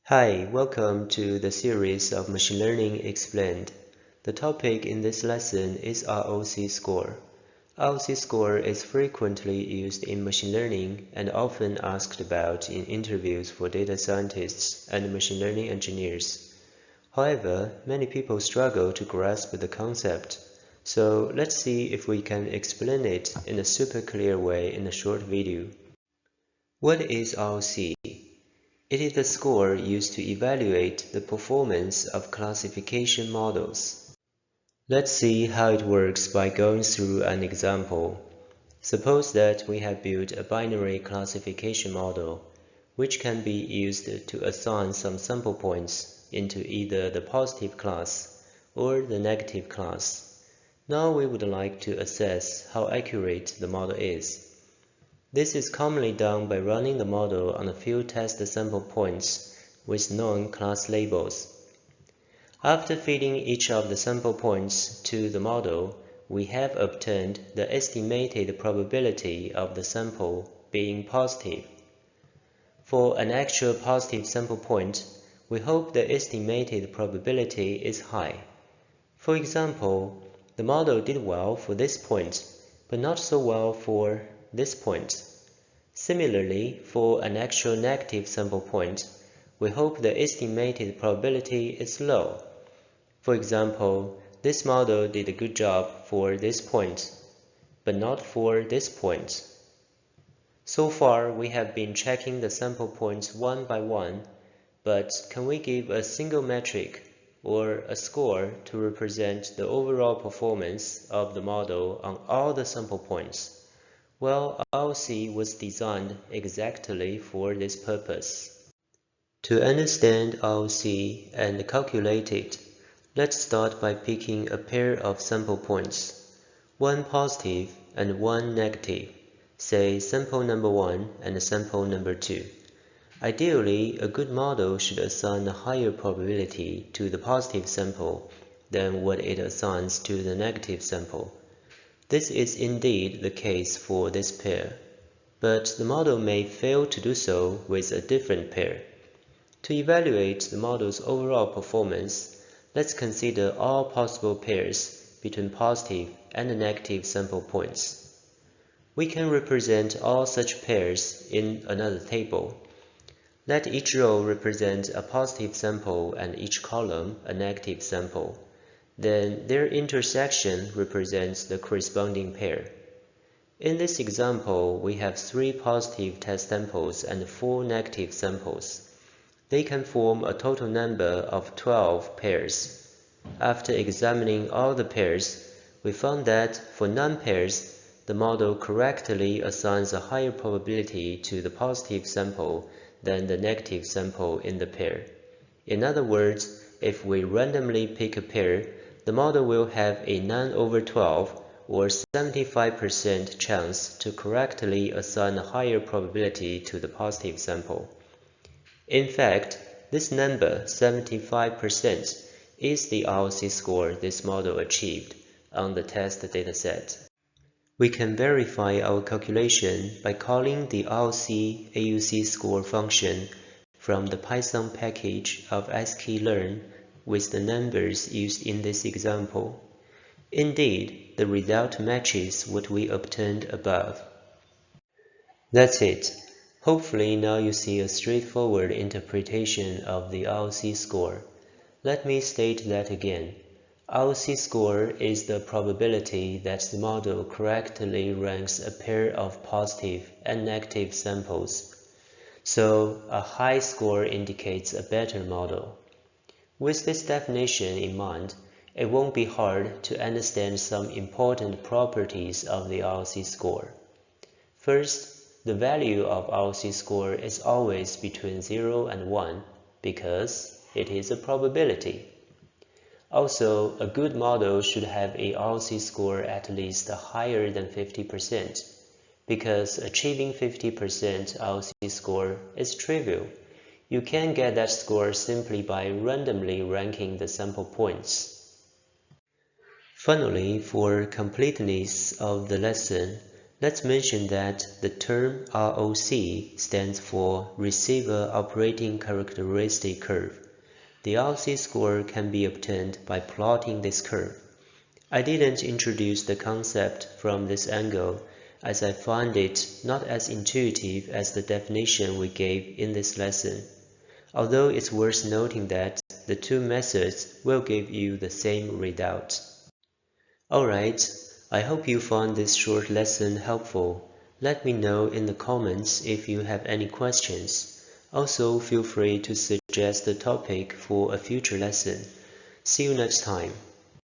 Hi, welcome to the series of Machine Learning Explained. The topic in this lesson is ROC score. ROC score is frequently used in machine learning and often asked about in interviews for data scientists and machine learning engineers. However, many people struggle to grasp the concept, so let's see if we can explain it in a super clear way in a short video. What is ROC? It is the score used to evaluate the performance of classification models. Let's see how it works by going through an example. Suppose that we have built a binary classification model, which can be used to assign some sample points into either the positive class or the negative class. Now we would like to assess how accurate the model is. This is commonly done by running the model on a few test sample points with known class labels. After feeding each of the sample points to the model, we have obtained the estimated probability of the sample being positive. For an actual positive sample point, we hope the estimated probability is high. For example, the model did well for this point, but not so well for this point. Similarly, for an actual negative sample point, we hope the estimated probability is low. For example, this model did a good job for this point, but not for this point. So far, we have been checking the sample points one by one, but can we give a single metric or a score to represent the overall performance of the model on all the sample points? Well, ROC was designed exactly for this purpose. To understand ROC and calculate it, let's start by picking a pair of sample points, one positive and one negative, say sample number 1 and sample number 2. Ideally, a good model should assign a higher probability to the positive sample than what it assigns to the negative sample. This is indeed the case for this pair, but the model may fail to do so with a different pair. To evaluate the model's overall performance, let's consider all possible pairs between positive and negative sample points. We can represent all such pairs in another table. Let each row represent a positive sample and each column a negative sample. Then their intersection represents the corresponding pair. In this example, we have 3 positive test samples and 4 negative samples. They can form a total number of 12 pairs. After examining all the pairs, we found that for non-pairs, the model correctly assigns a higher probability to the positive sample than the negative sample in the pair. In other words, if we randomly pick a pair, the model will have a 9 over 12 or 75% chance to correctly assign a higher probability to the positive sample. In fact, this number, 75%, is the ROC score this model achieved on the test dataset. We can verify our calculation by calling the ROC AUC score function from the Python package of sklearn with the numbers used in this example. Indeed, the result matches what we obtained above. That's it. Hopefully now you see a straightforward interpretation of the ROC score. Let me state that again. ROC score is the probability that the model correctly ranks a pair of positive and negative samples. So, a high score indicates a better model. With this definition in mind, it won't be hard to understand some important properties of the ROC score. First, the value of ROC score is always between 0 and 1 because it is a probability. Also, a good model should have a ROC score at least higher than 50% because achieving 50% ROC score is trivial. You can get that score simply by randomly ranking the sample points. Finally, for completeness of the lesson, Let's mention that the term ROC stands for Receiver Operating Characteristic Curve. The ROC score can be obtained by plotting this curve. I didn't introduce the concept from this angle, as I find it not as intuitive as the definition we gave in this lesson, although it's worth noting that the two methods will give you the same result. Alright, I hope you found this short lesson helpful. Let me know in the comments if you have any questions. Also, feel free to suggest the topic for a future lesson. See you next time.